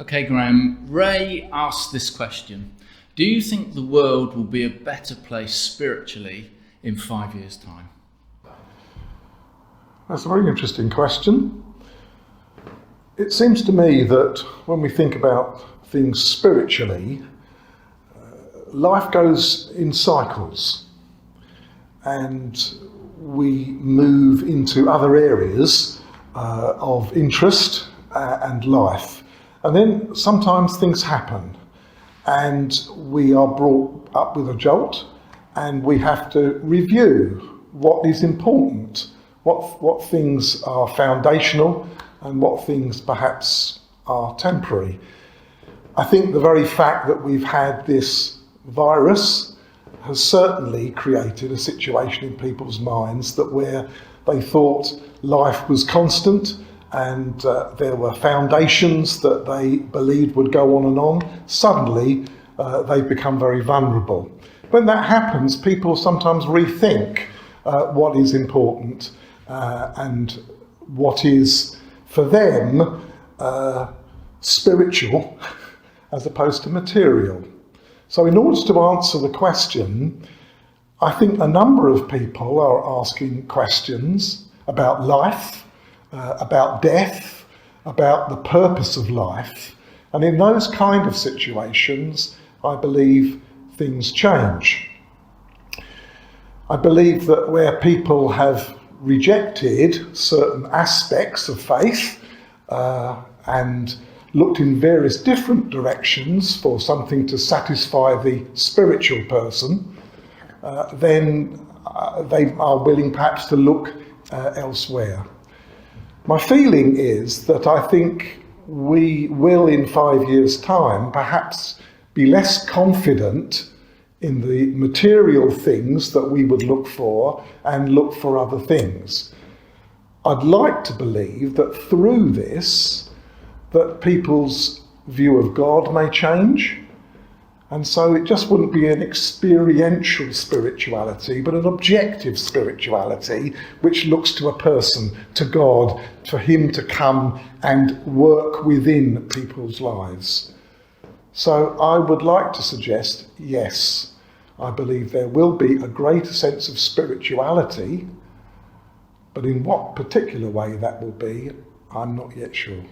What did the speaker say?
Okay, Graham, Ray asked this question. Do you think the world will be a better place spiritually in 5 years' time? That's a very interesting question. It seems to me that when we think about things spiritually, life goes in cycles and we move into other areas of interest and life. And then sometimes things happen and we are brought up with a jolt and we have to review what is important, what things are foundational and what things perhaps are temporary. I think the very fact that we've had this virus has certainly created a situation in people's minds that where they thought life was constant and there were foundations that they believed would go on, suddenly they've become very vulnerable. When that happens, people sometimes rethink what is important and what is for them spiritual as opposed to material. So in order to answer the question, I think a number of people are asking questions about life, about death, about the purpose of life. And in those kind of situations, I believe things change. I believe that where people have rejected certain aspects of faith and looked in various different directions for something to satisfy the spiritual person, then they are willing perhaps to look elsewhere. My feeling is that I think we will in 5 years' time perhaps be less confident in the material things that we would look for and look for other things. I'd like to believe that through this, that people's view of God may change. And so it just wouldn't be an experiential spirituality, but an objective spirituality which looks to a person, to God, for him to come and work within people's lives. So I would like to suggest, yes, I believe there will be a greater sense of spirituality, but in what particular way that will be, I'm not yet sure.